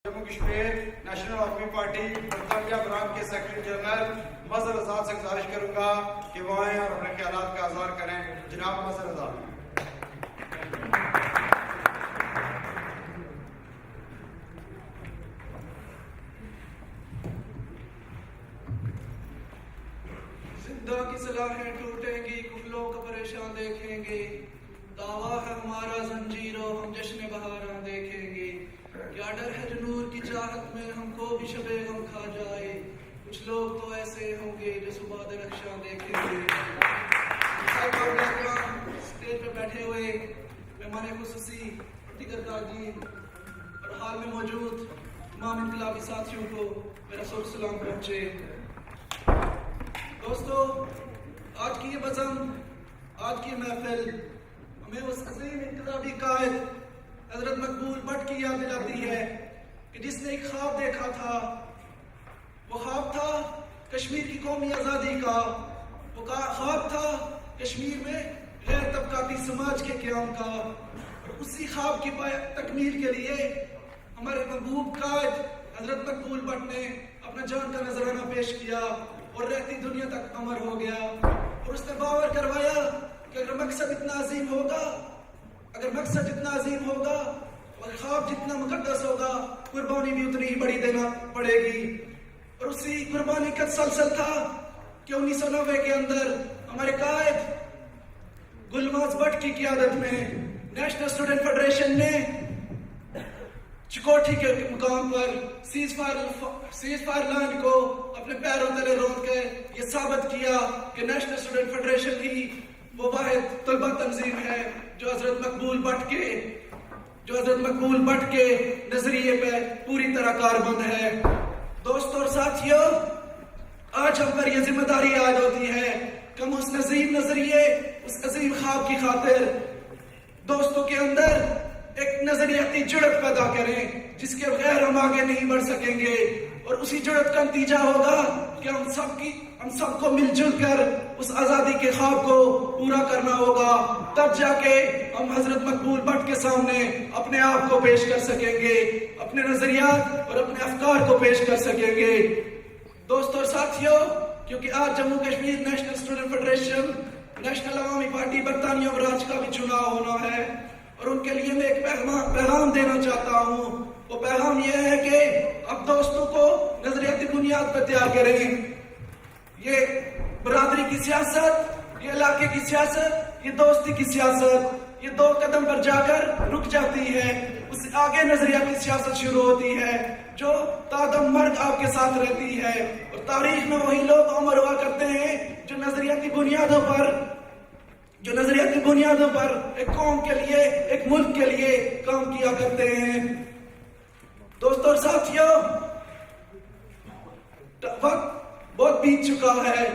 Jammu Kashmir national عوامی party برطانیہ برام کے سیکرٹری جنرل مظہر رضا سے گزارش کروں گا کہ وہ آئیں اور اپنے خیالات کا اظہار کریں. جناب مظہر رضا. زندہ کی صلاحیں ٹوٹیں گی، کفلوں کا پریشان دیکھیں گے. دعویٰ ہے ہمارا زنجیروں، ہم جشن بہاراں دیکھیں گے. کیا ڈر ہے جو نور کی چاہت میں ہم کو بھی شب غم کھا جائے. کچھ لوگ تو ایسے ہوں گے جو صبح درخشاں دیکھیں گے. اسٹیج پہ بیٹھے ہوئے مہمان خصوصی دیگر قائدین اور حال میں موجود تمام انقلابی ساتھیوں کو میرا سلام پہنچے. دوستو، آج کی یہ بزم، آج کی محفل ہمیں اس عظیم انقلابی قائد حضرت مقبول بٹ کی یاد دلاتی ہے کہ جس نے ایک خواب دیکھا تھا. وہ خواب تھا کشمیر کی قومی آزادی کا. وہ خواب تھا کشمیر میں غیر طبقاتی سماج کے قیام کا. اور اسی خواب کی تکمیل کے لیے ہمارے محبوب قائد حضرت مقبول بٹ نے اپنا جان کا نذرانہ پیش کیا اور رہتی دنیا تک امر ہو گیا. اور اس نے باور کروایا کہ اگر مقصد اتنا عظیم ہوگا، اگر مقصد جتنا عظیم ہوگا اور خواب جتنا مقدس ہوگا، قربانی بھی اتنی ہی بڑی دینا پڑے گی. اور اسی قربانی کا تسلسل تھا کہ 1990 کے اندر ہمارے قائد گلماز بٹ کی قیادت میں نیشنل اسٹوڈنٹ فیڈریشن نے چکوٹھی کے مقام پر سیز فائر لائن کو اپنے پیروں تلے روند کے یہ ثابت کیا کہ نیشنل اسٹوڈنٹ فیڈریشن ہی وہ واحد طلبہ تنظیم ہے جو حضرت مقبول بٹ کے نظریے پہ پوری طرح کاربند ہے. دوستوں اور ساتھیوں، آج ہم پر یہ ذمہ داری عائد ہوتی ہے کہ ہم اس عظیم نظریے، اس عظیم خواب کی خاطر دوستوں کے اندر ایک نظریاتی جڑت پیدا کریں جس کے بغیر ہم آگے نہیں بڑھ سکیں گے. اور اسی جڑت کا نتیجہ ہوگا کہ ہم سب کو مل جل کر اس آزادی کے خواب کو پورا کرنا ہوگا. تب جا کے ہم حضرت مقبول بٹ کے سامنے اپنے آپ کو پیش کر سکیں گے، اپنے نظریات اور اپنے افکار کو پیش کر سکیں گے. دوستوں اور ساتھیوں، کیونکہ آج Jammu Kashmir national student federation national عوامی پارٹی برطانیہ براج کا بھی چناؤ ہونا ہے اور ان کے لیے میں ایک پیغام دینا چاہتا ہوں. وہ پیغام یہ ہے کہ اب دوستوں کو نظریاتی بنیاد پر تیار کریں. یہ برادری کی سیاست، یہ علاقے کی سیاست، یہ دوستی کی سیاست، یہ 2 قدم پر جا کر رک جاتی ہے. اس سے آگے نظریاتی سیاست شروع ہوتی ہے جو تادم مرگ آپ کے ساتھ رہتی ہے. اور تاریخ میں وہی لوگ عمر ہوا کرتے ہیں جو نظریاتی بنیادوں پر ایک قوم کے لیے، ایک ملک کے لیے کام کیا کرتے ہیں. دوستوں اور ساتھیوں، وقت بہت بیت چکا ہے.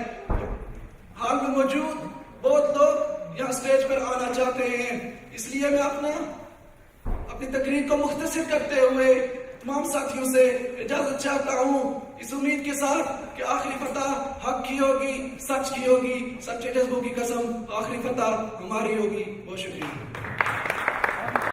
حال میں موجود بہت لوگ یہاں سٹیج پر آنا چاہتے ہیں، اس لیے میں اپنی تقریر کو مختصر کرتے ہوئے تمام ساتھیوں سے اجازت چاہتا ہوں، اس امید کے ساتھ کہ آخری فتح حق کی ہوگی، سچ کی ہوگی، سچے جذبوں کی قسم آخری فتح ہماری ہوگی. بہت شکریہ.